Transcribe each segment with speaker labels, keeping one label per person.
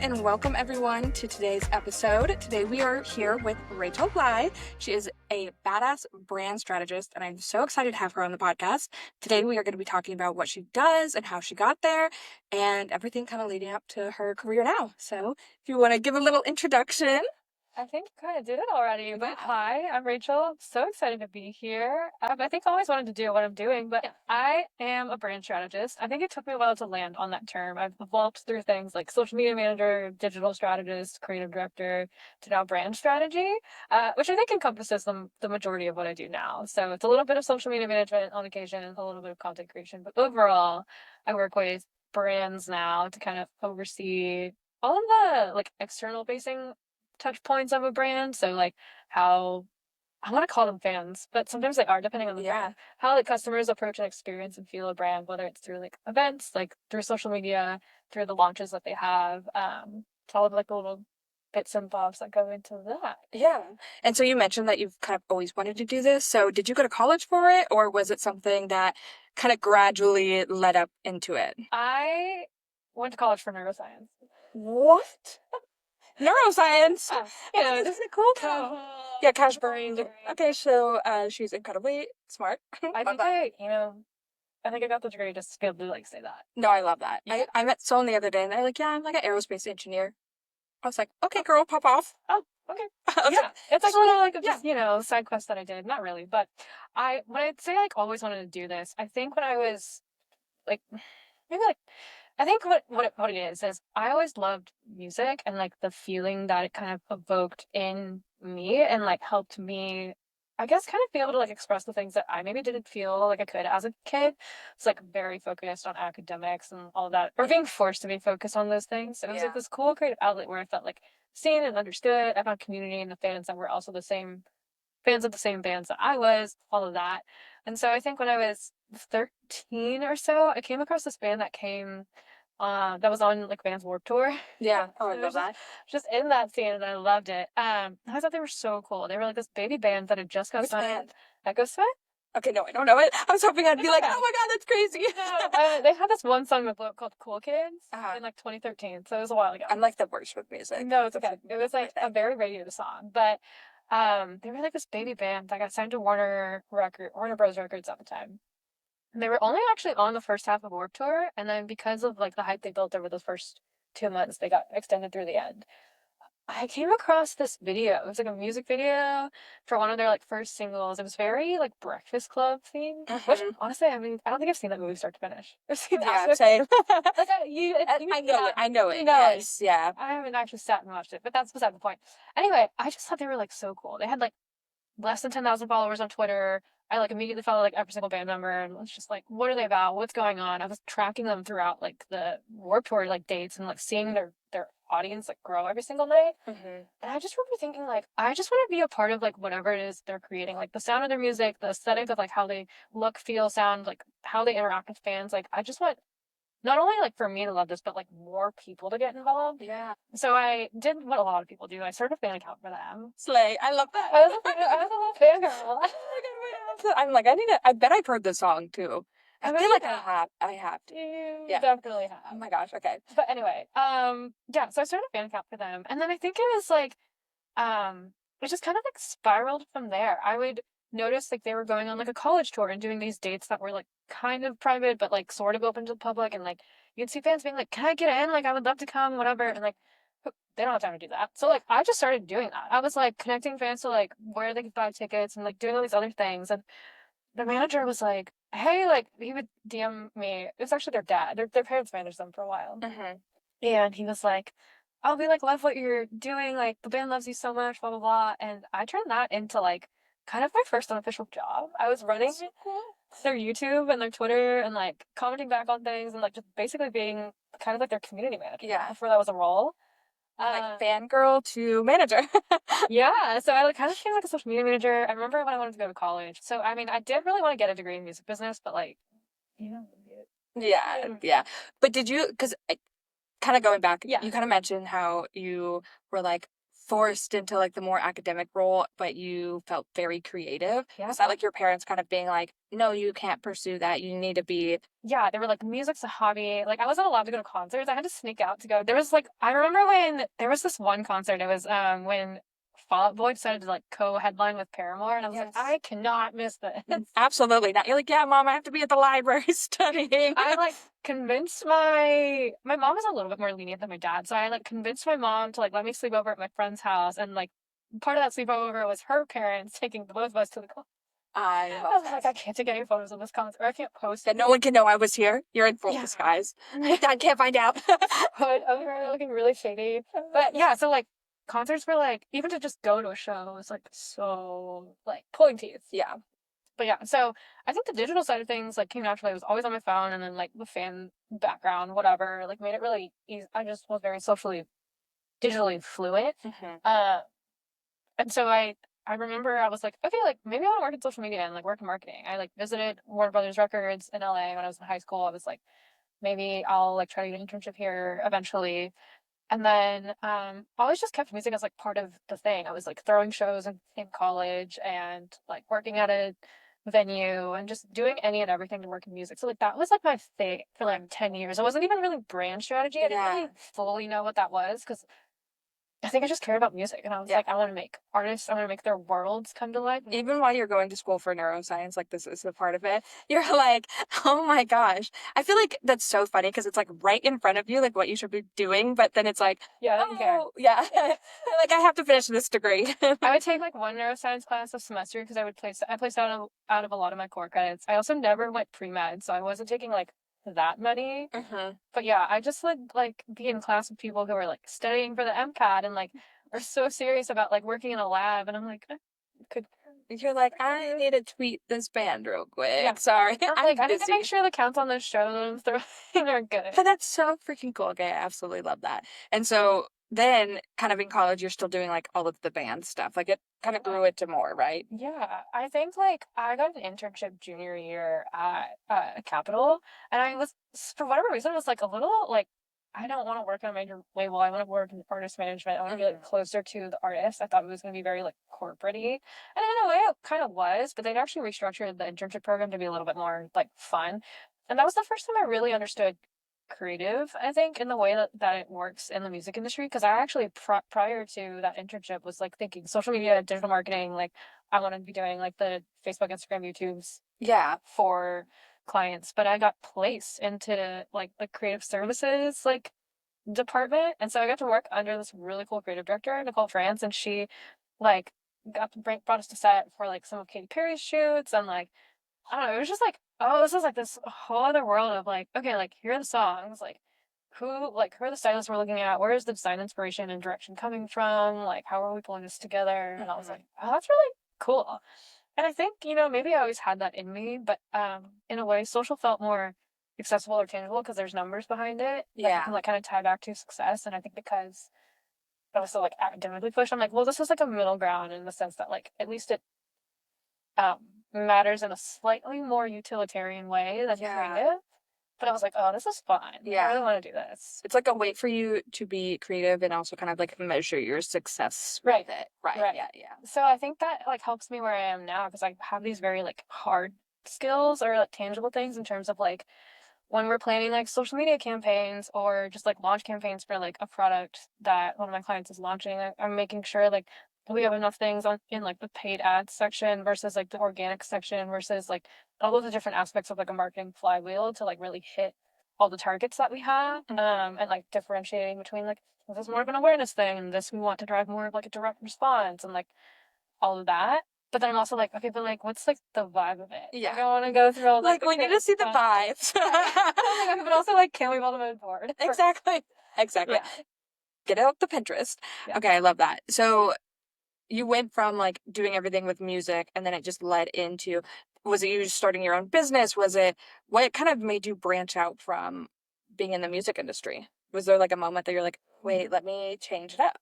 Speaker 1: and welcome everyone to today's episode. Today we are here with Rachel Lai. She is a badass brand strategist, and I'm so excited to have her on the podcast. Today we are going to be talking about what she does and how she got there and everything kind of leading up to her career now. So if you want to give a little introduction.
Speaker 2: I think I kind of did it already, but hi, I'm Rachel. I'm so excited to be here. I think I always wanted to do what I'm doing, but I am a brand strategist. I think it took me a while to land on that term. I've evolved through things like social media manager, digital strategist, creative director, to now brand strategy, which I think encompasses the majority of what I do now. So it's a little bit of social media management on occasion, a little bit of content creation, but overall, I work with brands now to kind of oversee all of the like external facing touch points of a brand. So like how I want to call them fans, but sometimes they are depending on the brand. How like customers approach and experience and feel a brand, whether it's through like events, like through social media, through the launches that they have, to all of like the little bits and bobs that go into that.
Speaker 1: Yeah. And so you mentioned that you've kind of always wanted to do this. So did you go to college for it, or was it something that kind of gradually led up into it?
Speaker 2: I went to college for neuroscience.
Speaker 1: What? Neuroscience.
Speaker 2: Yeah,
Speaker 1: Isn't it cool? Yeah, cash brain. Okay, so she's incredibly smart.
Speaker 2: I think I got the degree just to be able to like say that.
Speaker 1: No, I love that.
Speaker 2: Yeah.
Speaker 1: I met someone the other day and they're like, yeah, I'm like an aerospace engineer. I was like, okay, girl, pop off.
Speaker 2: Oh, okay.
Speaker 1: I was
Speaker 2: Yeah,
Speaker 1: like,
Speaker 2: it's like a little like just side quest that I did. Not really, but when I'd say like always wanted to do this, I think when I was like maybe like I think what it is I always loved music and like the feeling that it kind of evoked in me and like helped me, I guess, kind of be able to like express the things that I maybe didn't feel like I could as a kid. It's like very focused on academics and all of that, or being forced to be focused on those things. So it was like this cool creative outlet where I felt like seen and understood. I found community and the fans that were also the same fans of the same bands that I was, all of that. And so I think when I was 13 or so, I came across this band that was on like Vans Warped Tour.
Speaker 1: Yeah. Oh, I love that.
Speaker 2: Just in that scene, and I loved it. I thought they were so cool. They were like this baby band that had just got signed. Echo Sweat?
Speaker 1: Okay, no, I don't know it. I was hoping I'd be like, oh my god, that's crazy.
Speaker 2: No, they had this one song called Cool Kids in like 2013, so it was a while ago.
Speaker 1: I'm like the worst with music.
Speaker 2: No, it's okay. It was like a very radio song, but they were like this baby band that got signed to Warner Bros. Records at the time. And they were only actually on the first half of Warped Tour, and then because of like the hype they built over the first 2 months, they got extended through the end. I came across this video. It was like a music video for one of their like first singles. It was very like Breakfast Club themed, which honestly, I mean, I don't think I've seen that movie start to finish. I've seen that.
Speaker 1: Same.
Speaker 2: Like,
Speaker 1: I know it. Yes, yeah.
Speaker 2: I haven't actually sat and watched it, but that's beside the point. Anyway, I just thought they were like so cool. They had like less than 10,000 followers on Twitter. I like immediately followed like every single band member and was just like, what are they about? What's going on? I was tracking them throughout like the Warped Tour like dates and like seeing their audience like grow every single night. And I just remember thinking like, I just want to be a part of like whatever it is they're creating, like the sound of their music, the aesthetic of like how they look, feel, sound, like how they interact with fans. Like I just want not only like for me to love this, but like more people to get involved.
Speaker 1: Yeah.
Speaker 2: So I did what a lot of people do. I started a fan account for them.
Speaker 1: Slay. I love that.
Speaker 2: I was a little fangirl.
Speaker 1: I'm like, I bet I've heard the song too. I feel like I have to.
Speaker 2: You definitely have.
Speaker 1: Oh my gosh, okay.
Speaker 2: But anyway, yeah, so I started a fan account for them. And then I think it was like, it just kind of like spiraled from there. I would notice like they were going on like a college tour and doing these dates that were like kind of private, but like sort of open to the public. And like, you'd see fans being like, can I get in? Like, I would love to come, whatever. And like, they don't have time to do that. So like, I just started doing that. I was like connecting fans to like where they could buy tickets and like doing all these other things. And the manager was like, hey, like, he would DM me. It was actually their dad. Their parents managed them for a while. And he was like, I'll be like, love what you're doing. Like, the band loves you so much, blah, blah, blah. And I turned that into like kind of my first unofficial job. I was running their YouTube and their Twitter and like commenting back on things and like just basically being kind of like their community manager.
Speaker 1: Yeah.
Speaker 2: Before that was a role.
Speaker 1: Like fangirl to manager.
Speaker 2: Yeah, so I like kind of became like a social media manager. I remember when I wanted to go to college. So I mean, I did really want to get a degree in music business, but like, you know.
Speaker 1: Yeah. But did you? Because kind of going back,
Speaker 2: Yeah.
Speaker 1: you kind of mentioned how you were like forced into like the more academic role, but you felt very creative.
Speaker 2: Yeah.
Speaker 1: Is that like your parents kind of being like, no, you can't pursue that. You need to be.
Speaker 2: Yeah, they were like, music's a hobby. Like, I wasn't allowed to go to concerts. I had to sneak out to go. There was like, I remember when there was this one concert. It was when Fall Out Boy decided to like co-headline with Paramore, and I was like, I cannot miss this.
Speaker 1: Absolutely not. You're like, yeah, mom, I have to be at the library studying.
Speaker 2: I like convinced my mom was a little bit more lenient than my dad, so I like convinced my mom to like let me sleep over at my friend's house, and like part of that sleepover was her parents taking the both of us to the concert.
Speaker 1: I
Speaker 2: I
Speaker 1: love
Speaker 2: was
Speaker 1: that.
Speaker 2: like, I can't take any photos of this concert, or I can't post
Speaker 1: That
Speaker 2: it.
Speaker 1: no one can know I was here. You're in full disguise. Dad can't find out.
Speaker 2: But I'm looking really shady. But yeah, so like concerts were like, even to just go to a show was like so like pulling teeth.
Speaker 1: Yeah.
Speaker 2: But yeah, so I think the digital side of things like came naturally. I was always on my phone, and then like the fan background, whatever, like made it really easy. I just was very socially, digitally fluent. Uh, and so I remember I was like, okay, like maybe I want to work in social media and like work in marketing. I like visited Warner Brothers Records in LA when I was in high school. I was like, maybe I'll like try to get an internship here eventually. And then I always just kept music as like part of the thing. I was like throwing shows in college and like working at a venue and just doing any and everything to work in music. So like that was like my thing for like 10 years. It wasn't even really brand strategy. I didn't really fully know what that was because I think I just cared about music, and I was like, I want to make artists, I want to make their worlds come to life.
Speaker 1: Even while you're going to school for neuroscience, like this is a part of it, you're like, oh my gosh. I feel like that's so funny because it's like right in front of you, like what you should be doing, but then it's like,
Speaker 2: Yeah,
Speaker 1: yeah, like I have to finish this degree.
Speaker 2: I would take like one neuroscience class a semester because I placed out of a lot of my core credits. I also never went pre-med, so I wasn't taking like that many. But yeah, I just would like be in class with people who are like studying for the MCAT and like are so serious about like working in a lab, and I'm like, could
Speaker 1: You're like, I need to tweet this band real quick. Yeah. Sorry.
Speaker 2: I'm like, I need to make sure the counts on those shows that I'm throwing are good.
Speaker 1: But that's so freaking cool. Okay, I absolutely love that. And so then kind of in college, you're still doing like all of the band stuff. Like it kind of grew into more, right?
Speaker 2: Yeah, I think like I got an internship junior year at Capital, and I was for whatever reason was like a little like I don't want to work on a major label. I want to work in artist management. I want to be like closer to the artist. I thought it was going to be very like corporate-y, and in a way it kind of was. But they'd actually restructured the internship program to be a little bit more like fun, and that was the first time I really understood creative, I think, in the way that it works in the music industry. Because I actually, prior to that internship, was like thinking social media, digital marketing, like I want to be doing like the Facebook, Instagram, YouTubes, for clients. But I got placed into like the creative services like department, and so I got to work under this really cool creative director, Nicole France, and she like brought us to set for like some of Katy Perry's shoots, and like I don't know, it was just like, oh, this is like this whole other world of like, okay, like here are the songs, like who are the stylists we're looking at? Where is the design inspiration and direction coming from? Like, how are we pulling this together? And I was like, oh, that's really cool. And I think, maybe I always had that in me, but in a way, social felt more accessible or tangible because there's numbers behind it. That you can like kind of tie back to success. And I think because I was so like academically pushed, I'm like, well, this is like a middle ground in the sense that like at least it um, matters in a slightly more utilitarian way than creative. But I was like, oh, this is fun. Yeah. I really want to do this.
Speaker 1: It's like a way for you to be creative and also kind of like measure your success with it. Right. Yeah.
Speaker 2: So I think that like helps me where I am now because I have these very like hard skills or like tangible things in terms of like when we're planning like social media campaigns or just like launch campaigns for like a product that one of my clients is launching, I'm making sure like we have enough things in like the paid ads section versus like the organic section versus like all of the different aspects of like a marketing flywheel to like really hit all the targets that we have. And like differentiating between like this is more of an awareness thing and this we want to drive more of like a direct response and like all of that. But then I'm also like, okay, but like, what's like the vibe of it?
Speaker 1: Yeah.
Speaker 2: I don't want to go through all
Speaker 1: like we need to see the vibes.
Speaker 2: But also like, can we build a mood board?
Speaker 1: Exactly. Yeah. Get out the Pinterest. Yeah. Okay, I love that. So you went from like doing everything with music and then it just led into, was it you just starting your own business? Was it, what kind of made you branch out from being in the music industry? Was there like a moment that you're like, wait, let me change it up?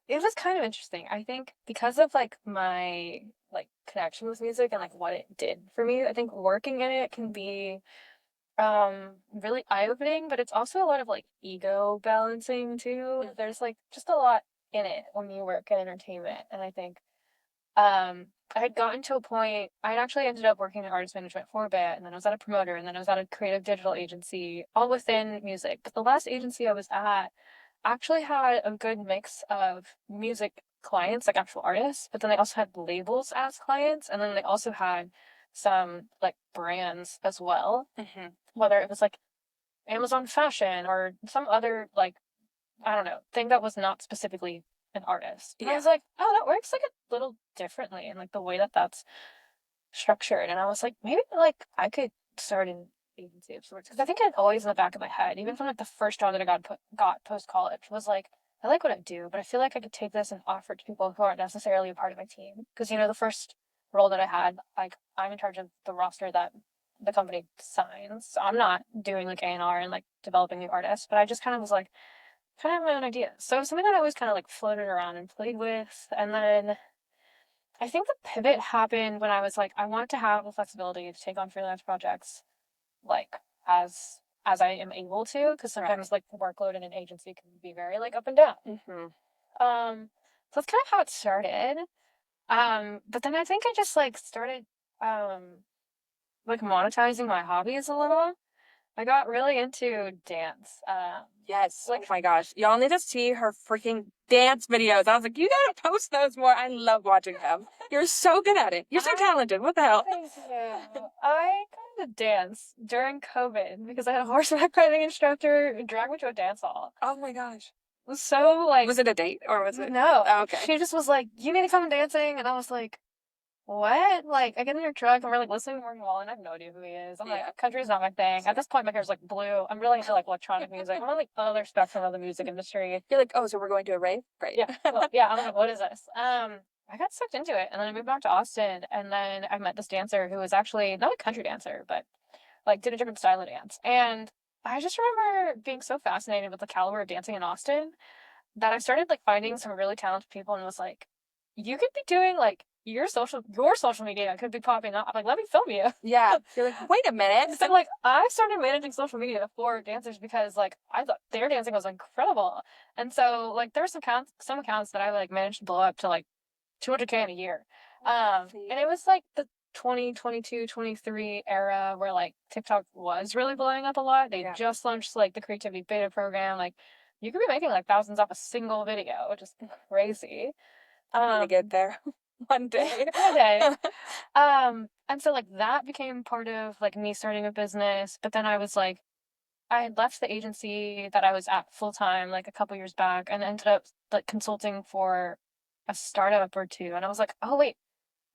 Speaker 2: It was kind of interesting. I think because of like my like connection with music and like what it did for me, I think working in it can be really eye-opening, but it's also a lot of like ego balancing too. There's like just a lot in it when you work in entertainment. And I think I had gotten to a point, I had actually ended up working in artist management for a bit, and then I was at a promoter, and then I was at a creative digital agency, all within music. But the last agency I was at actually had a good mix of music clients, like actual artists, but then they also had labels as clients, and then they also had some like brands as well, whether it was like Amazon fashion or some other like, I don't know, thing that was not specifically an artist. And I was like, oh, that works like a little differently in like the way that that's structured. And I was like, maybe like I could start an agency of sorts, because I think it always in the back of my head, even from like the first job that I got post college, was like, I like what I do, but I feel like I could take this and offer it to people who aren't necessarily a part of my team. Because the first role that I had, like I'm in charge of the roster that the company signs. So I'm not doing like A&R and like developing new artists, but I just kind of was like, kind of have my own ideas. So it was something that I always kind of like floated around and played with. And then I think the pivot happened when I was like, I wanted to have the flexibility to take on freelance projects, like as I am able to, because sometimes like the workload in an agency can be very like up and down. So that's kind of how it started. But then I think I just like started like monetizing my hobbies a little. I got really into dance.
Speaker 1: Yes. Like, oh my gosh. Y'all need to see her freaking dance videos. I was like, you gotta post those more. I love watching them. You're so good at it. You're so talented. What the hell?
Speaker 2: Thank you. I got into dance during COVID because I had a horseback riding instructor drag me to a dance hall.
Speaker 1: Oh my gosh.
Speaker 2: It was so like.
Speaker 1: Was it a date or was it?
Speaker 2: No.
Speaker 1: Oh, okay.
Speaker 2: She just was like, you need to come dancing. And I was like, what? Like, I get in your truck and we're like listening to Morgan Wallen. I have no idea who he is. I'm like, country's not my thing. At this point, my hair's like blue. I'm really into like electronic music. I'm on like the other spectrum of the music industry.
Speaker 1: You're like, oh, so we're going to a rave? Great.
Speaker 2: Yeah. Well, yeah. I'm like, what is this? I got sucked into it, and then I moved back to Austin, and then I met this dancer who was actually not a country dancer, but like did a different style of dance. And I just remember being so fascinated with the caliber of dancing in Austin that I started like finding some really talented people and was like, you could be doing like your social media could be popping up. I'm like, let me film you.
Speaker 1: Yeah. You're like, wait a minute.
Speaker 2: So like I started managing social media for dancers because like I thought their dancing was incredible. And so like there were some accounts that I like managed to blow up to like 200K in a year. And it was like the 2022, 23 era where like TikTok was really blowing up a lot. They just launched like the creativity beta program. Like you could be making like thousands off a single video, which is crazy.
Speaker 1: To get there one day.
Speaker 2: One day. And so like that became part of like me starting a business. But then I was like, I had left the agency that I was at full time like a couple years back and ended up like consulting for a startup or two. And I was like, oh wait,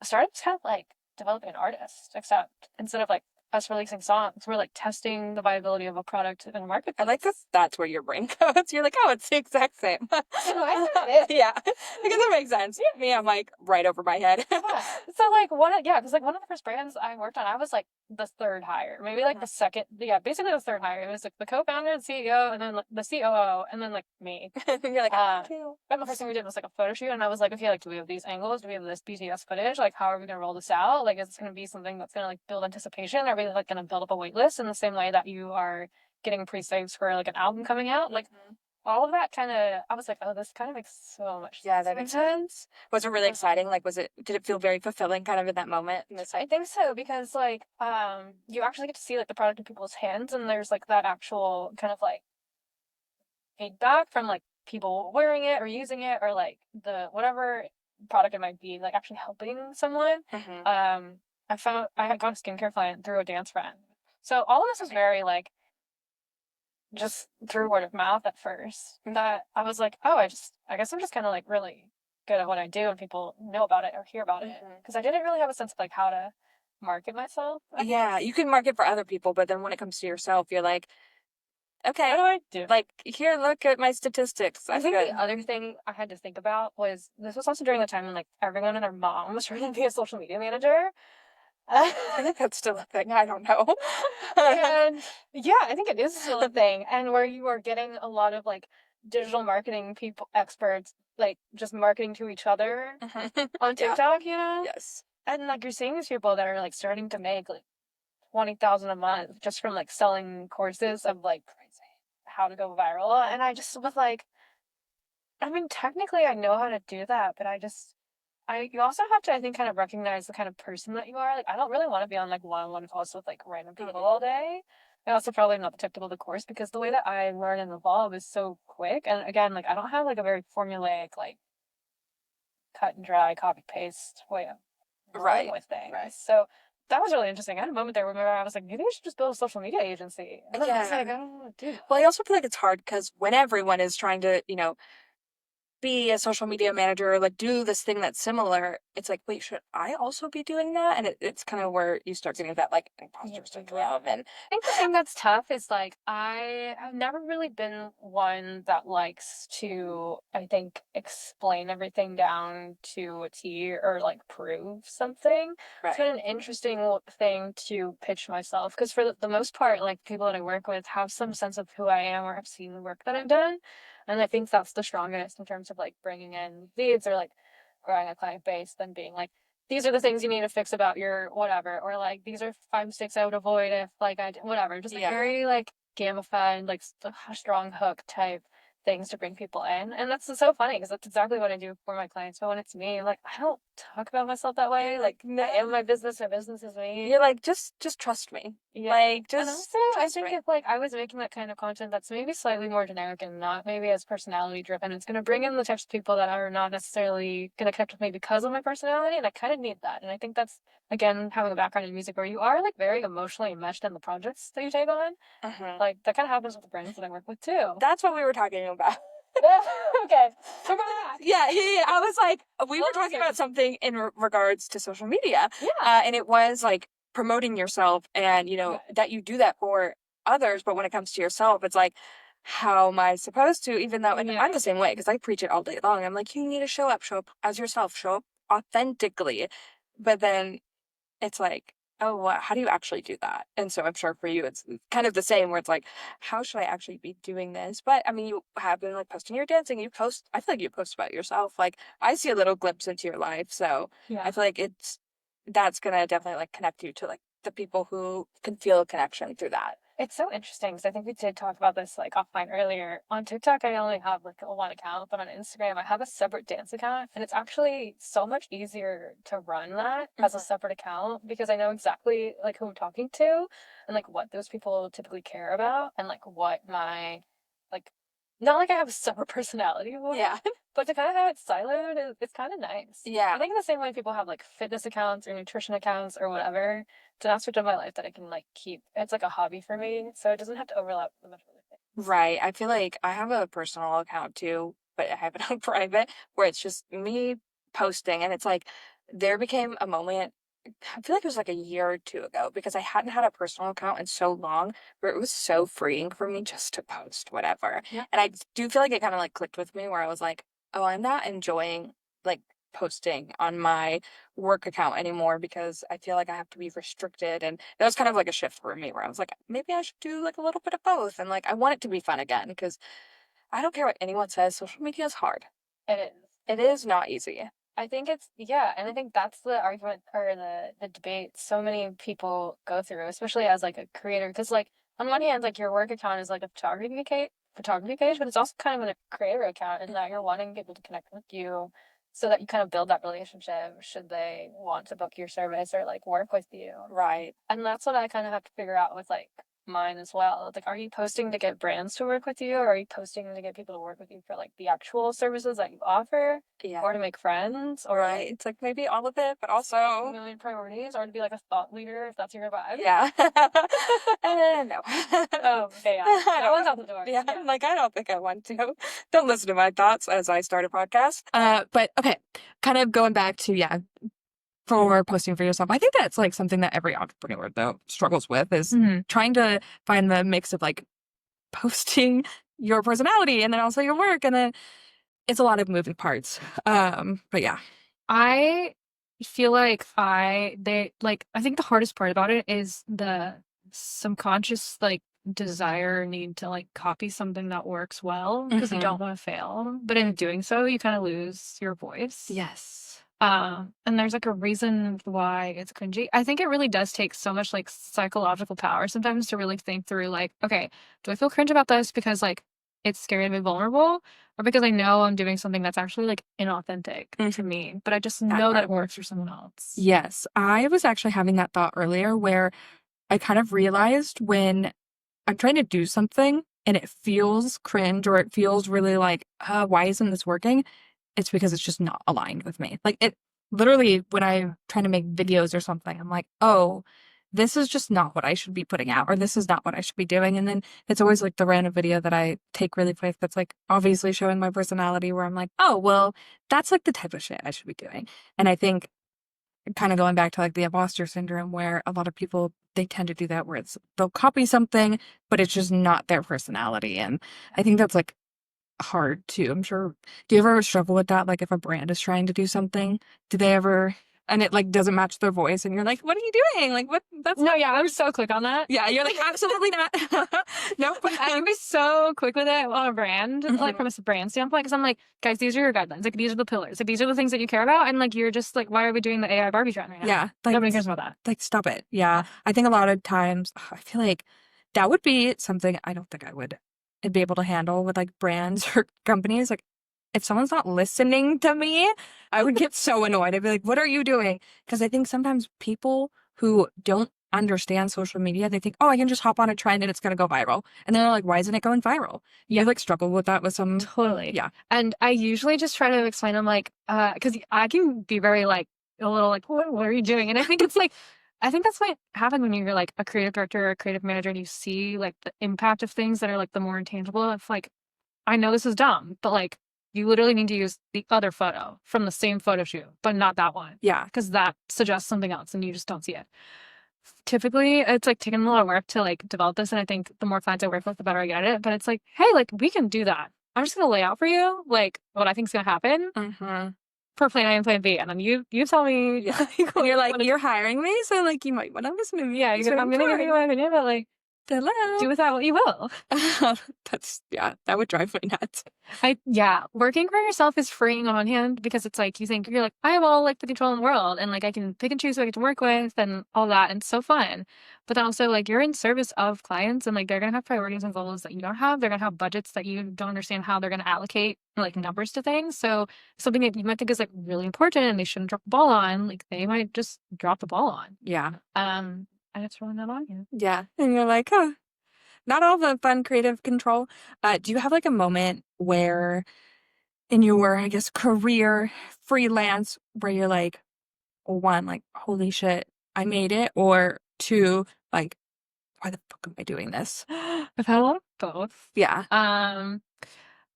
Speaker 2: a startup's kind of like developing an artist, except instead of like us releasing songs, we're like testing the viability of a product in a market.
Speaker 1: I like this. That's where your brain goes. You're like, oh, it's the exact same. Yeah, because it makes sense. Me, I'm like right over my head.
Speaker 2: So like because like one of the first brands I worked on, I was like the third hire, maybe like the second, basically the third hire. It was like the co-founder, the CEO, and then like, the COO, and then like me.
Speaker 1: You're like,
Speaker 2: and the first thing we did was like a photo shoot, and I was like, okay, like do we have these angles? Do we have this BTS footage? Like how are we gonna roll this out? Like is this gonna be something that's gonna like build anticipation? Are we like gonna build up a wait list in the same way that you are getting pre-saves for like an album coming out? Like all of that kind of, I was like, oh, this kind of makes so much sense.
Speaker 1: Yeah, that makes sense. Was it really exciting? Like, did it feel very fulfilling kind of in that moment?
Speaker 2: I think so, because like, you actually get to see like the product in people's hands, and there's like that actual kind of like feedback from like people wearing it or using it, or like the whatever product it might be, like actually helping someone. I had got a skincare client through a dance friend. So all of this was very like just through word of mouth at first. That I was like, oh, I guess I'm just kind of like really good at what I do, and people know about it or hear about it, because I didn't really have a sense of like how to market myself.
Speaker 1: Yeah, you can market for other people, but then when it comes to yourself, you're like, okay,
Speaker 2: what do I do?
Speaker 1: Like, here, look at my statistics.
Speaker 2: I think the other thing I had to think about was, this was also during the time when like everyone and their mom was trying to be a social media manager.
Speaker 1: I think that's still a thing. I don't know.
Speaker 2: And yeah, I think it is still a thing. And where you are getting a lot of like digital marketing experts, like just marketing to each other on TikTok,
Speaker 1: Yes.
Speaker 2: And like you're seeing these people that are like starting to make like 20,000 a month just from like selling courses of like how to go viral. And I just was like, I mean, technically I know how to do that, but you also have to, I think, kind of recognize the kind of person that you are. Like, I don't really want to be on like one-on-one calls with like random people all day. I also probably am not the type to build a course because the way that I learn and evolve is so quick. And again, like I don't have like a very formulaic, like cut and dry, copy paste way of rolling
Speaker 1: Right.
Speaker 2: with things.
Speaker 1: Right.
Speaker 2: So that was really interesting. I had a moment there where I was like, maybe I should just build a social media agency. And then I was
Speaker 1: Yeah.
Speaker 2: like, I don't want to do
Speaker 1: Well, I also feel like it's hard because when everyone is trying to, be a social media manager or like do this thing that's similar, it's like, wait, should I also be doing that? And it's kind of where you start getting that like imposter syndrome. And
Speaker 2: I think the thing that's tough is like I have never really been one that likes to, I think, explain everything down to a T or like prove something. It's been
Speaker 1: right.
Speaker 2: an interesting thing to pitch myself because for the most part, like people that I work with have some sense of who I am or have seen the work that I've done. And I think that's the strongest in terms of like bringing in leads or like growing a client base than being like, these are the things you need to fix about your whatever, or like these are 5 mistakes I would avoid if like whatever, just like
Speaker 1: Yeah.
Speaker 2: very like gamified, like strong hook type things to bring people in. And that's so funny because that's exactly what I do for my clients. But when it's me, like I don't talk about myself that way. Like
Speaker 1: No.
Speaker 2: I am my business is me.
Speaker 1: You're like, just trust me.
Speaker 2: Yeah.
Speaker 1: Like,
Speaker 2: And
Speaker 1: just
Speaker 2: also, I
Speaker 1: trust
Speaker 2: think
Speaker 1: me.
Speaker 2: if like I was making that kind of content that's maybe slightly more generic and not maybe as personality driven, it's going to bring in the types of people that are not necessarily going to connect with me because of my personality, and I kind of need that. And I think that's again having a background in music where you are like very emotionally enmeshed in the projects that you take on.
Speaker 1: Uh-huh.
Speaker 2: Like that kind of happens with the brands that I work with too.
Speaker 1: That's what we were talking about.
Speaker 2: Okay.
Speaker 1: Yeah. I was like, we were talking about something in regards to social media.
Speaker 2: Yeah.
Speaker 1: And it was like promoting yourself and, that you do that for others. But when it comes to yourself, it's like, how am I supposed to, even though, and
Speaker 2: Yeah.
Speaker 1: I'm the same way because I preach it all day long. I'm like, you need to show up as yourself, show up authentically. But then it's like, oh, how do you actually do that? And so I'm sure for you, it's kind of the same where it's like, how should I actually be doing this? But I mean, you have been like posting your dancing. I feel like you post about yourself. Like I see a little glimpse into your life. So
Speaker 2: Yeah.
Speaker 1: I feel like that's going to definitely like connect you to like the people who can feel a connection through that.
Speaker 2: It's so interesting because I think we did talk about this like offline earlier. On TikTok, I only have like a one account, but on Instagram, I have a separate dance account, and it's actually so much easier to run that as a separate account because I know exactly like who I'm talking to and like what those people typically care about and like what my like not like I have a separate personality for
Speaker 1: Yeah.
Speaker 2: it, but to kind of have it siloed, it's kind of nice.
Speaker 1: Yeah.
Speaker 2: I think in the same way people have like fitness accounts or nutrition accounts or whatever, it's an aspect of my life that I can like keep. It's like a hobby for me, so it doesn't have to overlap with much other things.
Speaker 1: Right. I feel like I have a personal account too, but I have it on private where it's just me posting. And it's like there became a moment, I feel like it was like a year or two ago because I hadn't had a personal account in so long where it was so freeing for me just to post whatever.
Speaker 2: Yeah.
Speaker 1: And I do feel like it kind of like clicked with me where I was like, oh, I'm not enjoying like posting on my work account anymore because I feel like I have to be restricted. And that was kind of like a shift for me where I was like, maybe I should do like a little bit of both. And like, I want it to be fun again because I don't care what anyone says, social media is hard.
Speaker 2: It is.
Speaker 1: It is not easy.
Speaker 2: I think it's yeah, and I think that's the argument or the debate so many people go through, especially as like a creator. Because like on one hand, like your work account is like a photography page, but it's also kind of a creator account in that you're wanting people to connect with you, so that you kind of build that relationship should they want to book your service or like work with you.
Speaker 1: Right.
Speaker 2: And that's what I kind of have to figure out with like mine as well. Like, are you posting to get brands to work with you, or are you posting to get people to work with you for like the actual services that you offer,
Speaker 1: Yeah.
Speaker 2: or to make friends, or
Speaker 1: Right. It's like maybe all of it, but also
Speaker 2: a million priorities, or to be like a thought leader if that's your vibe?
Speaker 1: yeah. No.
Speaker 2: Oh, okay, yeah. That one's out the door.
Speaker 1: Yeah. Like I don't think I want to. Don't listen to my thoughts as I start a podcast. But okay, kind of going back to for posting for yourself. I think that's like something that every entrepreneur though struggles with is trying to find the mix of like posting your personality and then also your work, and then it's a lot of moving parts. But yeah.
Speaker 2: I feel like I think the hardest part about it is the subconscious like desire or need to like copy something that works well because you don't want to fail. But in doing so, you kind of lose your voice.
Speaker 1: Yes.
Speaker 2: And there's like a reason why it's cringy. I think it really does take so much like psychological power sometimes to really think through like, okay, do I feel cringe about this because like it's scary to be vulnerable, or because I know I'm doing something that's actually like inauthentic to me, but I just know that it works for someone else.
Speaker 1: Yes, I was actually having that thought earlier where I kind of realized when I'm trying to do something and it feels cringe or it feels really like, why isn't this working? It's because it's just not aligned with me. Like it literally, when I'm trying to make videos or something, I'm like, oh, this is just not what I should be putting out, or this is not what I should be doing. And then it's always like the random video that I take really quick that's like obviously showing my personality where I'm like, oh, well, that's like the type of shit I should be doing. And I think kind of going back to like the imposter syndrome where a lot of people they tend to do that where it's they'll copy something but it's just not their personality, and I think that's like hard too. I'm sure, do you ever struggle with that, like if a brand is trying to do something, do they ever and it like doesn't match their voice and you're like, what are you doing, like what, that's
Speaker 2: No, yeah, I'm so quick on that.
Speaker 1: yeah, you're like absolutely not. Nope.
Speaker 2: I can be so quick with it on a brand, like from a brand standpoint, because I'm like, guys, these are your guidelines. Like, these are the pillars. Like, these are the things that you care about. And like, you're just like, why are we doing the AI Barbie trend right now?
Speaker 1: Yeah, like
Speaker 2: Nobody cares about that.
Speaker 1: like stop it. Yeah, I think a lot of times I feel like that would be something I don't think I would be able to handle with like brands or companies. Like if someone's not listening to me, I would get so annoyed. I'd be like, what are you doing? Because I think sometimes people who don't understand social media, they think, oh, I can just hop on a trend and it's going to go viral. And then they're like, why isn't it going viral? You like struggle with that with some.
Speaker 2: Totally.
Speaker 1: Yeah.
Speaker 2: And I usually just try to explain them like, because I can be very like a little like, what are you doing? And I think it's like, I think that's what happens when you're like a creative director or a creative manager and you see like the impact of things that are like the more intangible. It's like, I know this is dumb, but like you literally need to use the other photo from the same photo shoot, but not that one.
Speaker 1: Yeah.
Speaker 2: Because that suggests something else and you just don't see it. Typically, it's like taking a lot of work to like develop this. And I think the more clients I work with, the better I get at it. But it's like, hey, like we can do that. I'm just going to lay out for you like what I think is going to happen for plan A and plan B. And then you tell me.
Speaker 1: Yeah. And you're like, you're hiring me, so like you might want to listen to me.
Speaker 2: Yeah, I'm going to give you my opinion, but like,
Speaker 1: hello.
Speaker 2: do with that what you will.
Speaker 1: That's, yeah, that would drive me nuts.
Speaker 2: Working for yourself is freeing on one hand because it's like you think you're like, I have all like the control in the world and like I can pick and choose who I get to work with and all that, and it's so fun. But then also like you're in service of clients and like they're gonna have priorities and goals that you don't have. They're gonna have budgets that you don't understand how they're gonna allocate like numbers to things. So something that you might think is like really important and they shouldn't drop the ball on, like they might just drop the ball on.
Speaker 1: Yeah.
Speaker 2: And it's really not on you.
Speaker 1: Yeah. And you're like, oh, not all the fun creative control. Do you have like a moment where in your, I guess, career freelance where you're like, one, like, holy shit, I made it, or two, like, why the fuck am I doing this?
Speaker 2: I've had a lot of both.
Speaker 1: Yeah.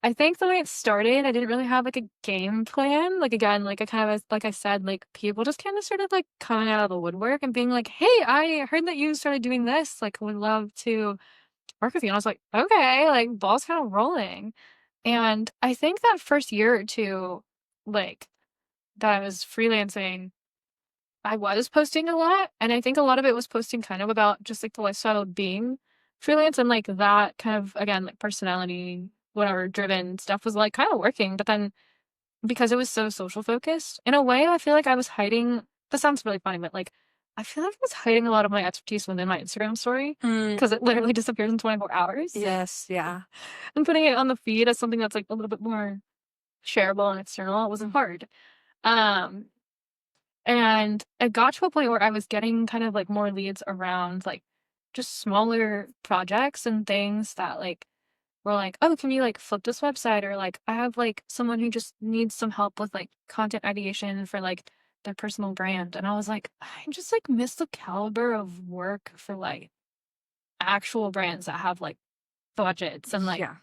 Speaker 2: I think the way it started, I didn't really have like a game plan. Like again, like I kind of like I said, like people just kind of started like coming out of the woodwork and being like, "Hey, I heard that you started doing this. Like, would love to work with you." And I was like, "Okay," like ball's kind of rolling. And I think that first year or two, like that I was freelancing, I was posting a lot, and I think a lot of it was posting kind of about just like the lifestyle of being freelance and like that kind of again like personality whatever driven stuff was like kind of working. But then because it was so social focused, in a way, I feel like I was hiding. That sounds really funny, but like I feel like I was hiding a lot of my expertise within my Instagram story because it literally disappears in 24 hours.
Speaker 1: Yes. Yeah.
Speaker 2: And putting it on the feed as something that's like a little bit more shareable and external wasn't hard. Um, And it got to a point where I was getting kind of like more leads around like just smaller projects and things that like were like, oh, can you like flip this website? Or like, I have like someone who just needs some help with like content ideation for like their personal brand. And I was like, I just like miss the caliber of work for like actual brands that have like budgets and like,
Speaker 1: Yeah.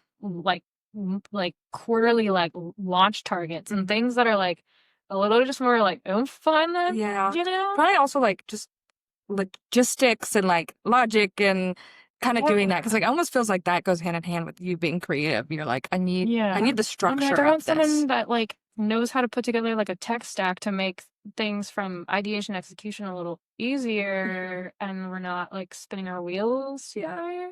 Speaker 2: like quarterly like launch targets and things that are like a little just more like oomph on them,
Speaker 1: Yeah.
Speaker 2: you know?
Speaker 1: But I also like just logistics and like logic and kind of doing that because like it almost feels like that goes hand in hand with you being creative. You're like, I need the structure
Speaker 2: I
Speaker 1: of
Speaker 2: want
Speaker 1: this.
Speaker 2: someone that like knows how to put together like a tech stack to make things from ideation execution a little easier and we're not like spinning our wheels together.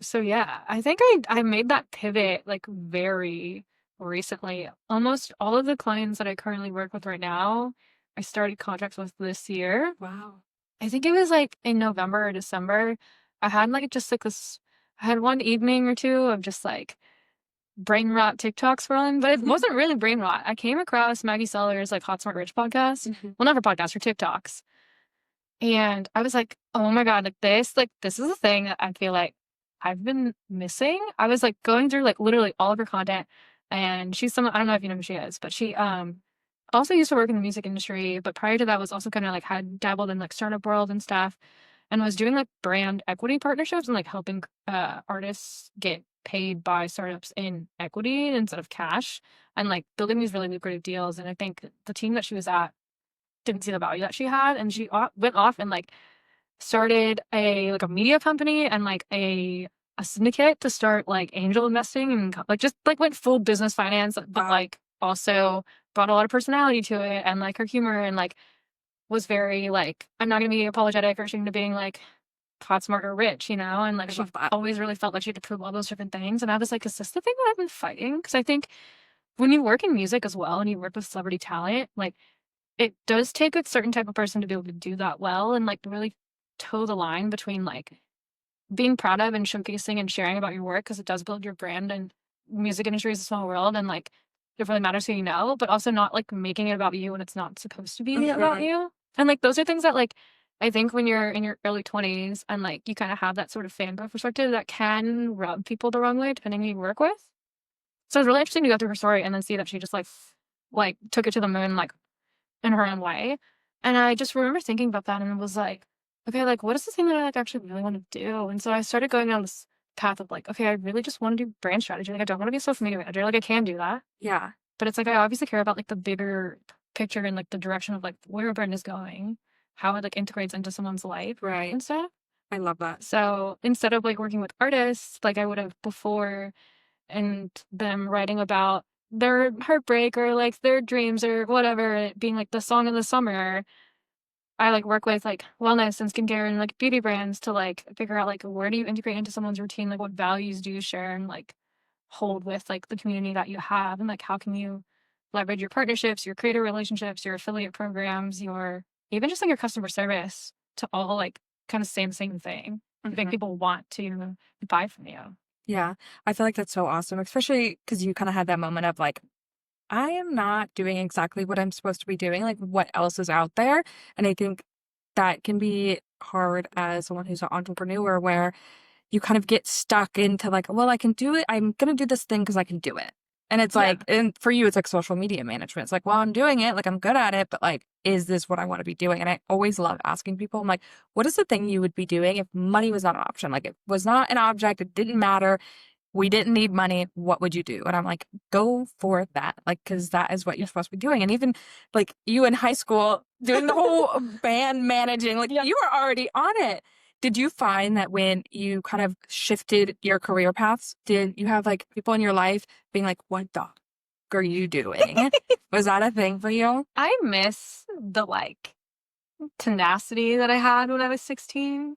Speaker 2: So yeah, I think I made that pivot like very recently. Almost all of the clients that I currently work with right now, I started contracts with this year.
Speaker 1: Wow.
Speaker 2: I think it was like in November or December. I had like just like this I had one evening or two of just like brain rot TikTok scrolling, but it wasn't really brain rot. I came across Maggie Seller's like Hot Smart Rich podcast. Well, not her podcast, her TikToks. And I was like, oh my God, this is a thing that I feel like I've been missing. I was like going through like literally all of her content. And she's someone, I don't know if you know who she is, but she also used to work in the music industry, but prior to that was also kind of like had dabbled in like startup world and stuff, and was doing like brand equity partnerships and like helping artists get paid by startups in equity instead of cash, and like building these really lucrative deals. And I think the team that she was at didn't see the value that she had, and she went off and like started a media company and like a syndicate to start like angel investing, and like just like went full business finance, but like also brought a lot of personality to it, and like her humor, and like was very like, I'm not gonna be apologetic or ashamed of being like hot, smart, or rich, and like she always really felt like she had to prove all those different things. And I was like, is this the thing that I've been fighting? Because I think when you work in music as well and you work with celebrity talent, like it does take a certain type of person to be able to do that well, and like really toe the line between like being proud of and showcasing and sharing about your work, because it does build your brand, and music industry is a small world, and like it really matters who you know, but also not like making it about you when it's not supposed to be about you. And like those are things that like I think when you're in your early 20s and like you kind of have that sort of fangirl perspective, that can rub people the wrong way depending who you work with. So it's really interesting to go through her story and then see that she just like took it to the moon, like in her own way. And I just remember thinking about that, and it was like, okay, like what is the thing that I like actually really want to do? And so I started going down this path of like, okay, I really just want to do brand strategy. Like I don't want to be a social media manager. Like I can do that.
Speaker 1: Yeah.
Speaker 2: But it's like I obviously care about like the bigger picture and like the direction of like where a brand is going, how it like integrates into someone's life,
Speaker 1: Right.
Speaker 2: and stuff.
Speaker 1: I love that.
Speaker 2: So instead of like working with artists like I would have before, and them writing about their heartbreak or like their dreams or whatever, it being like the song of the summer, I like work with like wellness and skincare and like beauty brands to like figure out like where do you integrate into someone's routine, like what values do you share and like hold with like the community that you have, and like how can you leverage your partnerships, your creator relationships, your affiliate programs, your even just like your customer service to all like kind of say the same thing to make people want to buy from you.
Speaker 1: Yeah. I feel like that's so awesome, especially because you kind of had that moment of like, I am not doing exactly what I'm supposed to be doing. Like, what else is out there? And I think that can be hard as someone who's an entrepreneur where you kind of get stuck into like, well, I can do it. I'm going to do this thing because I can do it. And it's like, and for you, it's like social media management. It's like, well, I'm doing it. Like, I'm good at it. But like, is this what I want to be doing? And I always love asking people, I'm like, what is the thing you would be doing if money was not an option? Like, it was not an object. It didn't matter. We didn't need money. What would you do? And I'm like, go for that. Like, because that is what you're supposed to be doing. And even like you in high school doing the whole band managing, like you were already on it. Did you find that when you kind of shifted your career paths, did you have like people in your life being like, what the fuck are you doing? Was that a thing for you?
Speaker 2: I miss the like tenacity that I had when I was 16.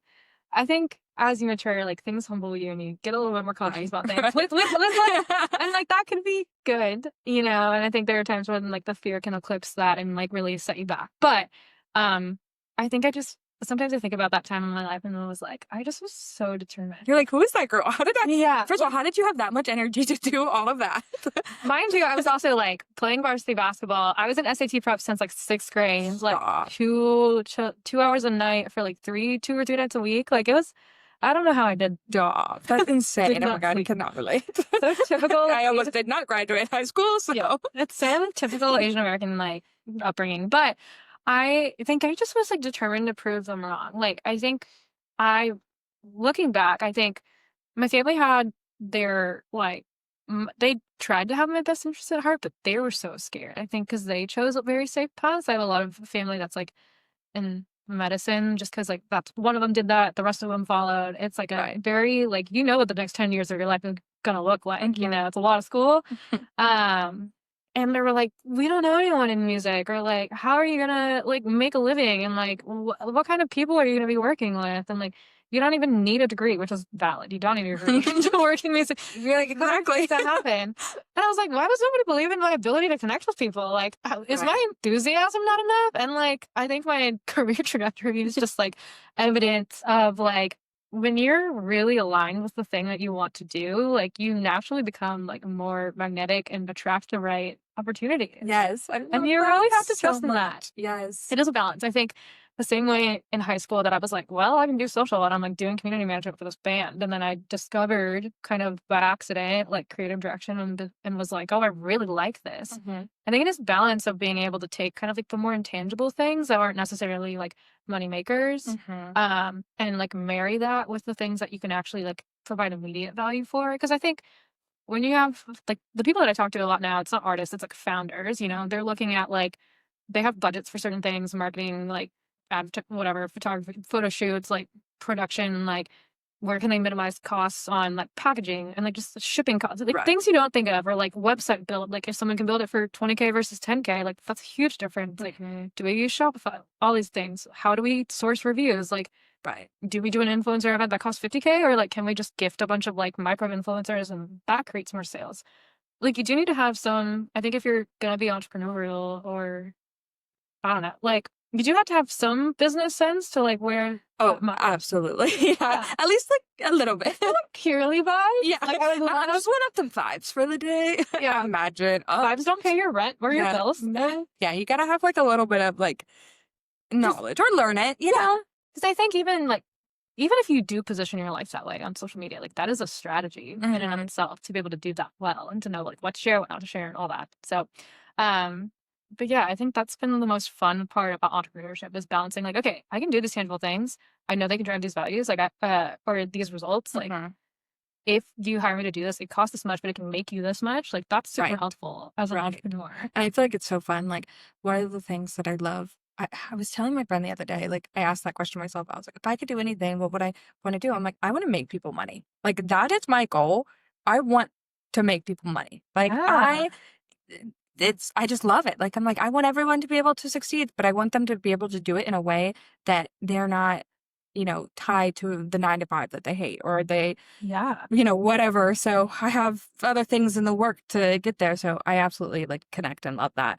Speaker 2: I think as you mature, like things humble you and you get a little bit more conscious about things. And like that can be good, And I think there are times when like the fear can eclipse that and like really set you back. But I think sometimes I think about that time in my life and I was like, I just was so determined.
Speaker 1: You're like, who is that girl? How did I?
Speaker 2: Yeah.
Speaker 1: First of all, how did you have that much energy to do all of that?
Speaker 2: Mind you, I was also like playing varsity basketball. I was in SAT prep since like 6th grade, like 2 hours a night for like 2 or 3 nights a week. Like it was, I don't know how I did.
Speaker 1: Stop. That's insane. Oh my God, I cannot relate.
Speaker 2: So typical.
Speaker 1: I almost did not graduate high school, so.
Speaker 2: Yeah, it's some typical Asian American like upbringing. But I think I just was like determined to prove them wrong. Like I think looking back, I think my family had their like they tried to have my best interests at heart, but they were so scared. I think because they chose very safe paths. I have a lot of family that's like in medicine, just because like that's one of them did that, the rest of them followed. It's like a very like what the next 10 years of your life is gonna look like. It's a lot of school. And they were like, we don't know anyone in music, or like, how are you gonna like make a living, and like what kind of people are you gonna be working with, and like you don't even need a degree, which is valid. You don't need a degree to work in music.
Speaker 1: You're like, exactly.
Speaker 2: That happened. And I was like, why does nobody believe in my ability to connect with people? Like, is my enthusiasm not enough? And like, I think my career trajectory is just like evidence of like when you're really aligned with the thing that you want to do, like you naturally become like more magnetic and attract the right opportunities.
Speaker 1: Yes, I
Speaker 2: And
Speaker 1: love
Speaker 2: you
Speaker 1: that
Speaker 2: really have to
Speaker 1: so
Speaker 2: trust in that.
Speaker 1: much. Yes.
Speaker 2: It is a balance. I think the same way in high school that I was like, well, I can do social and I'm like doing community management for this band. And then I discovered kind of by accident, like creative direction and was like, oh, I really like this.
Speaker 1: Mhm.
Speaker 2: I think it is balance of being able to take kind of like the more intangible things that aren't necessarily like money makers,
Speaker 1: Mhm.
Speaker 2: and like marry that with the things that you can actually like provide immediate value for. Cause I think when you have like the people that I talk to a lot now, it's not artists, it's like founders, they're looking at like they have budgets for certain things, marketing, like whatever, photography, photo shoots, like production, like where can they minimize costs on like packaging and like just the shipping costs, like
Speaker 1: Right.
Speaker 2: things you don't think of, or like website build. Like if someone can build it for 20K versus 10K, like that's a huge difference. Like,
Speaker 1: Mhm.
Speaker 2: do we use Shopify? All these things. How do we source reviews? Like,
Speaker 1: Right.
Speaker 2: do we do an influencer event that costs 50K, or like can we just gift a bunch of like micro influencers and that creates more sales? Like you do need to have some, I think if you're gonna be entrepreneurial, or I don't know, like you do have to have some business sense to like where
Speaker 1: Oh,
Speaker 2: that money.
Speaker 1: absolutely. Yeah.
Speaker 2: Yeah.
Speaker 1: At least like a little bit.
Speaker 2: Purely vibes.
Speaker 1: Yeah.
Speaker 2: Like I
Speaker 1: I
Speaker 2: love
Speaker 1: just want up the vibes for the day.
Speaker 2: yeah.
Speaker 1: Imagine. Oh,
Speaker 2: Vibes don't pay your rent or your
Speaker 1: yeah.
Speaker 2: bills.
Speaker 1: No. Yeah, you gotta have like a little bit of like
Speaker 2: Just
Speaker 1: knowledge or learn it,
Speaker 2: yeah. Because I think even if you do position your life that way on social media, like that is a strategy in and of
Speaker 1: Mhm.
Speaker 2: itself to be able to do that well and to know like what to share, what not to share, and all that. So, um, but yeah, I think that's been the most fun part about entrepreneurship is balancing like, okay, I can do these tangible things. I know they can drive these values, like or these results. Like
Speaker 1: Mhm.
Speaker 2: if you hire me to do this, it costs this much, but it can make you this much. Like that's super
Speaker 1: Right.
Speaker 2: helpful as an
Speaker 1: Right.
Speaker 2: entrepreneur.
Speaker 1: And I feel like it's so fun. Like, one of the things that I love, I was telling my friend the other day, like, I asked that question myself. I was like, if I could do anything, what would I want to do? I'm like, I want to make people money. Like, that is my goal. I want to make people money. Like,
Speaker 2: Yeah.
Speaker 1: I just love it. Like, I'm like, I want everyone to be able to succeed, but I want them to be able to do it in a way that they're not, tied to the 9 to 5 that they hate or they
Speaker 2: Yeah.
Speaker 1: whatever. So I have other things in the work to get there. So I absolutely like connect and love that.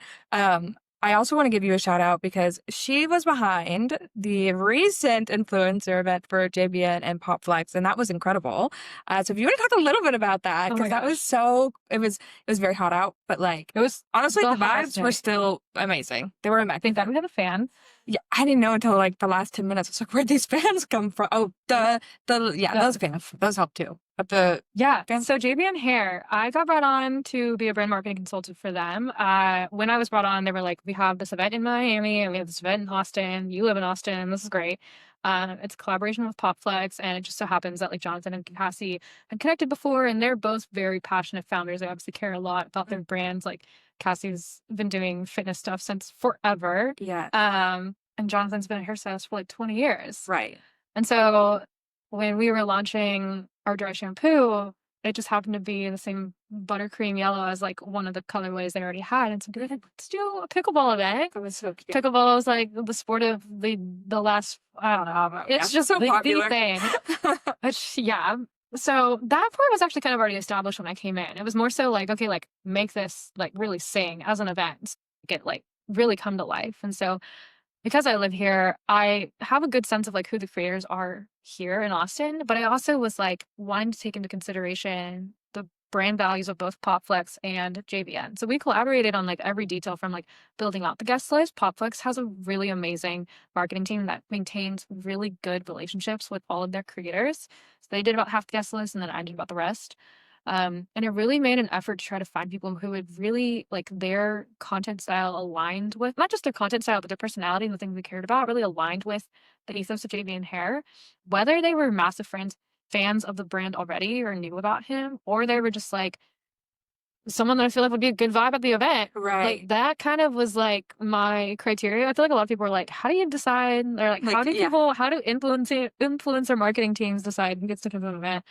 Speaker 1: I also want to give you a shout out because she was behind the recent influencer event for JBN and Pop Flex, and that was incredible. So if you want to talk a little bit about that,
Speaker 2: Oh
Speaker 1: because
Speaker 2: my
Speaker 1: that was
Speaker 2: gosh.
Speaker 1: it was very hot out, but like
Speaker 2: It was
Speaker 1: honestly,
Speaker 2: the
Speaker 1: the
Speaker 2: hottest
Speaker 1: vibes were
Speaker 2: day.
Speaker 1: still amazing. They were
Speaker 2: Thank
Speaker 1: immaculate.
Speaker 2: God we have a fan.
Speaker 1: Yeah, I didn't know until like the last 10 minutes. I was like, where'd these fans come from? Oh,
Speaker 2: The
Speaker 1: those fans, those help too. But the
Speaker 2: Yeah.
Speaker 1: fans,
Speaker 2: So JB and Hair, I got brought on to be a brand marketing consultant for them. When I was brought on, they were like, we have this event in Miami and we have this event in Austin. You live in Austin. This is great. It's a collaboration with PopFlex, and it just so happens that like Jonathan and Cassie had connected before, and they're both very passionate founders. They obviously care a lot about their brands. Like Cassie's been doing fitness stuff since forever.
Speaker 1: yeah,
Speaker 2: And Jonathan's been a hairstylist for like 20 years.
Speaker 1: right.
Speaker 2: And so when we were launching our dry shampoo, it just happened to be the same buttercream yellow as like one of the colorways they already had. And so we were like, let's do a pickleball event.
Speaker 1: That was so cute.
Speaker 2: Pickleball is like the sport of the last, I don't know.
Speaker 1: Yeah,
Speaker 2: It's just
Speaker 1: so
Speaker 2: the
Speaker 1: popular.
Speaker 2: thing. Which, yeah. So that part was actually kind of already established when I came in. It was more so like, okay, like make this like really sing as an event, get like really come to life. And so because I live here, I have a good sense of like who the creators are here in Austin, but I also was like wanting to take into consideration the brand values of both PopFlex and JVN. So we collaborated on like every detail from like building out the guest list. PopFlex has a really amazing marketing team that maintains really good relationships with all of their creators. So they did about half the guest list and then I did about the rest. And it really made an effort to try to find people who would really like their content style aligned with not just their content style, but their personality and the things they cared about really aligned with the ethos of JV and Hair. Whether they were massive fans of the brand already or knew about him, or they were just like someone that I feel like would be a good vibe at the event.
Speaker 1: Right.
Speaker 2: Like that kind of was like my criteria. I feel like a lot of people are like, how do you decide? Or like,
Speaker 1: Like, yeah.
Speaker 2: how do influencer marketing teams decide who gets to come to an event?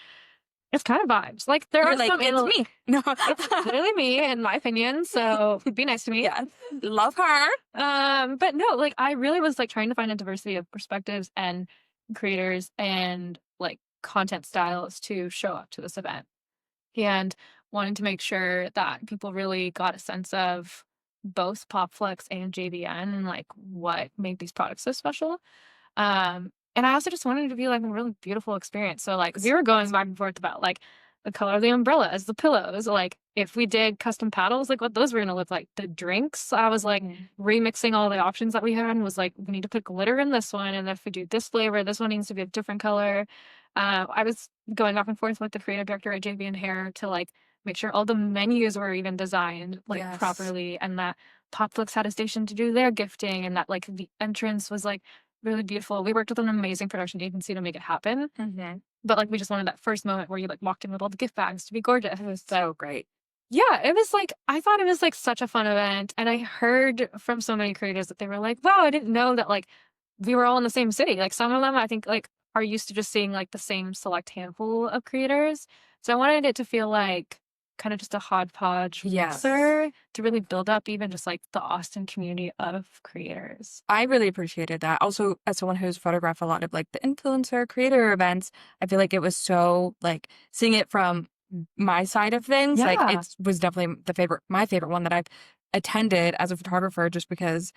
Speaker 2: It's kind of vibes. Like there
Speaker 1: You're
Speaker 2: are
Speaker 1: like,
Speaker 2: some
Speaker 1: it's me. No.
Speaker 2: it's literally me in my opinion, so be nice to me.
Speaker 1: Yeah. Love her.
Speaker 2: But no, like I really was like trying to find a diversity of perspectives and creators and like content styles to show up to this event. And wanting to make sure that people really got a sense of both PopFlex and JVN and like what made these products so special. And I also just wanted it to be, like, a really beautiful experience. So, like, we were going back and forth about, like, the color of the umbrellas, the pillows, like, if we did custom paddles, like, what those were gonna look like. The drinks, I was, like, remixing all the options that we had and was like, "We need to put glitter in this one, and if we do this flavor, this one needs to be a different color." I was going back and forth with the creative director at JV and Hair to, like, make sure all the menus were even designed, like,
Speaker 1: Yes.
Speaker 2: properly, and that Popflix had a station to do their gifting, and that, like, the entrance was, like, really beautiful. We worked with an amazing production agency to make it happen,
Speaker 1: Mhm.
Speaker 2: but, like, we just wanted that first moment where you, like, walked in with all the gift bags to be gorgeous.
Speaker 1: It was so great.
Speaker 2: Yeah, it was, like, I thought it was, like, such a fun event, and I heard from so many creators that they were like, "Wow, I didn't know that, like, we were all in the same city." Like, some of them, I think, like, are used to just seeing, like, the same select handful of creators. So I wanted it to feel like kinda just a hodgepodge
Speaker 1: Yes.
Speaker 2: mixer to really build up even just, like, the Austin community of creators.
Speaker 1: I really appreciated that. Also, as someone who's photographed a lot of like the influencer creator events, I feel like it was so like seeing it from my side of things, like
Speaker 2: Yeah.
Speaker 1: it was definitely my favorite one that I've attended as a photographer just because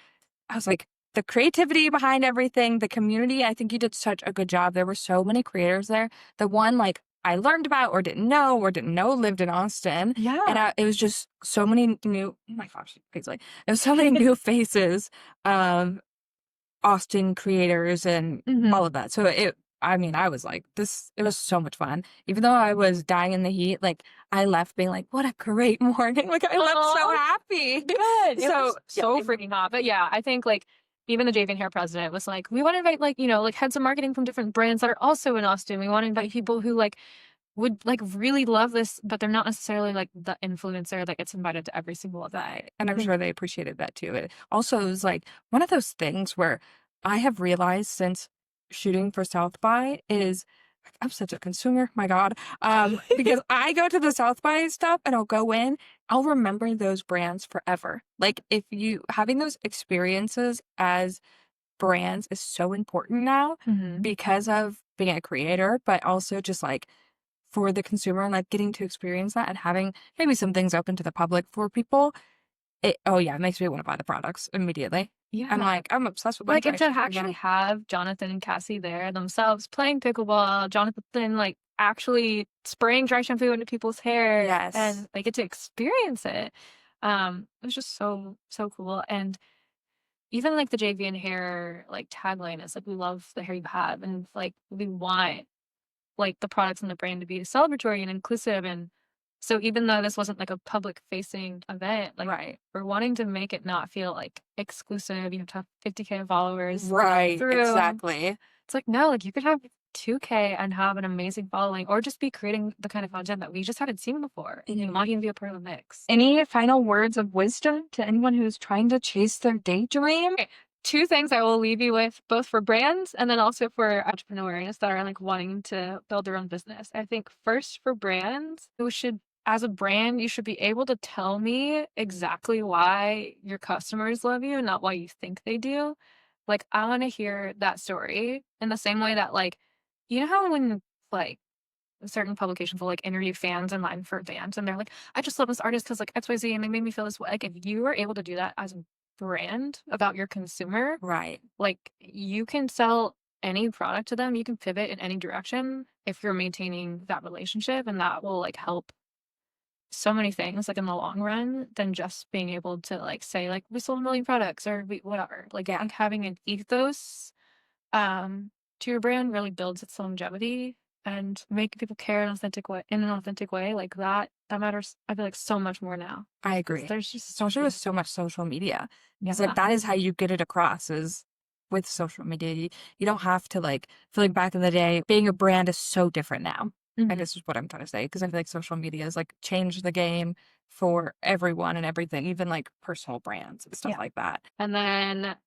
Speaker 1: I was like the creativity behind everything, the community, I think you did such a good job. There were so many creators there. The one like I learned about or didn't know lived in Austin. And
Speaker 2: Yeah.
Speaker 1: it was just so many new, oh my gosh, basically, it was so many new faces. Austin creators and all
Speaker 2: Mhm.
Speaker 1: of that. So I mean, I was like, it was so much fun. Even though I was dying in the heat, like I left being like, what a great morning. Like I left so
Speaker 2: Aw,
Speaker 1: happy.
Speaker 2: good. It
Speaker 1: So
Speaker 2: was
Speaker 1: yeah,
Speaker 2: so freaking hot. But yeah, I think like even the Javen Hair president was like, we want to invite like, like heads of marketing from different brands that are also in Austin. We want to invite people who like would like really love this, but they're not necessarily like the influencer that gets invited to every single event.
Speaker 1: right. And
Speaker 2: I
Speaker 1: I'm
Speaker 2: think
Speaker 1: sure they appreciated that too. It also was like one of those things where I have realized since shooting for South by is I'm such a consumer, my God. Because I go to the South by stuff and I'll go in, I'll remember those brands forever. Like if you having those experiences as brands is so important now
Speaker 2: Mhm.
Speaker 1: because of being a creator, but also just like for the consumer and like getting to experience that and having maybe some things open to the public for people. Oh yeah, it makes me want to buy the products immediately. I'm
Speaker 2: Yeah.
Speaker 1: like, I'm obsessed with
Speaker 2: Like,
Speaker 1: them.
Speaker 2: and to actually have Jonathan and Cassie there themselves playing pickleball, Jonathan, like, actually spraying dry shampoo into people's hair,
Speaker 1: Yes.
Speaker 2: and they get to experience it. It was just so, so cool, and even, like, the JV and Hair, like, tagline is, like, "We love the hair you have," and, like, we want, like, the products and the brand to be celebratory and inclusive, and so even though this wasn't, like, a public-facing event, like,
Speaker 1: Right.
Speaker 2: we're wanting to make it not feel, like, exclusive, you have to have 50K followers
Speaker 1: Right.
Speaker 2: through, and
Speaker 1: Exactly.
Speaker 2: it's like, no, like, you could have 2K and have an amazing following or just be creating the kind of content that we just haven't seen before and not even be a part of the mix.
Speaker 1: Any final words of wisdom to anyone who's trying to chase their daydream?
Speaker 2: Okay, 2 things I will leave you with, both for brands and then also for entrepreneurs that are, like, wanting to build their own business. I think first for brands, you should as a brand, you should be able to tell me exactly why your customers love you, not why you think they do. Like, I wanna hear that story in the same way that, like, you know how when, like, certain publications will, like, interview fans in line for bands, and they're like, "I just love this artist because like, XYZ, and they made me feel this way." Like, if you were able to do that as a brand about your consumer,
Speaker 1: Right.
Speaker 2: like, you can sell any product to them, you can pivot in any direction if you're maintaining that relationship, and that will, like, help so many things, like, in the long run than just being able to, like, say, like, "We sold 1,000,000 products," or we whatever. Like, I
Speaker 1: Yeah.
Speaker 2: think having an ethos um, to your brand really builds its longevity and making people care in an authentic way like that matters, I feel like, so much more now.
Speaker 1: I
Speaker 2: 'Cause
Speaker 1: agree.
Speaker 2: there's just
Speaker 1: Especially with so much social media. Because like
Speaker 2: yeah.
Speaker 1: that is how you get it across is with social media. You don't have to like feel like back in the day, being a brand is so different now. I
Speaker 2: Mhm.
Speaker 1: guess is what I'm trying to say. Because I feel like social media has like changed the game for everyone and everything, even like personal brands and stuff
Speaker 2: Yeah.
Speaker 1: like that.
Speaker 2: And then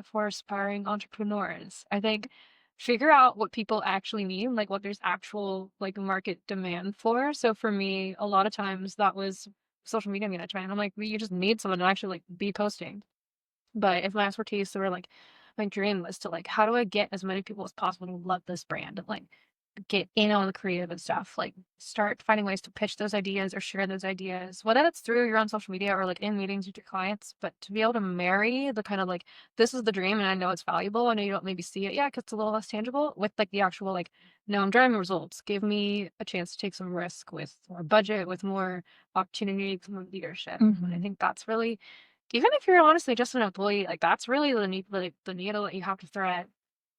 Speaker 2: for aspiring entrepreneurs, I think figure out what people actually need, like what there's actual like market demand for. So for me, a lot of times that was social media management. I'm like, "Well, you just need someone to actually like be posting." But if my expertise or like my dream was to like, how do I get as many people as possible to love this brand? And like get in on the creative and stuff. Like start finding ways to pitch those ideas or share those ideas, whether it's through your own social media or like in meetings with your clients. But to be able to marry the kind of like, this is the dream and I know it's valuable. I know you don't maybe see it yet because it's a little less tangible, with like the actual like, no, I'm driving results. Give me a chance to take some risk with more budget, with more opportunity, with more leadership. And I think that's really, even if you're honestly just an employee, like that's really the needle that you have to thread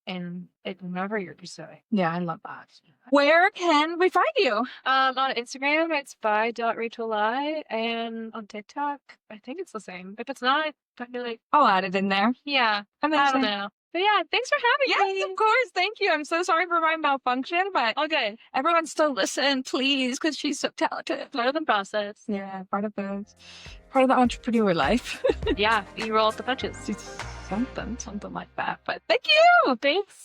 Speaker 2: in it whenever you're pursuing.
Speaker 1: Yeah, I love that. Where can we find you?
Speaker 2: On Instagram, it's by.rachellai, and on TikTok, I think it's the same. If it's not, I feel like,
Speaker 1: I'll add it in there.
Speaker 2: yeah, I don't
Speaker 1: Amazing.
Speaker 2: know. But yeah, thanks for having me.
Speaker 1: Yes, of course. Thank you. I'm so sorry for my malfunction, but
Speaker 2: All good.
Speaker 1: everyone still listen, please, because she's so talented.
Speaker 2: Part of the process.
Speaker 1: Yeah, part of the entrepreneur life.
Speaker 2: Yeah, you roll with the punches.
Speaker 1: Something like that. But thank you.
Speaker 2: Thanks.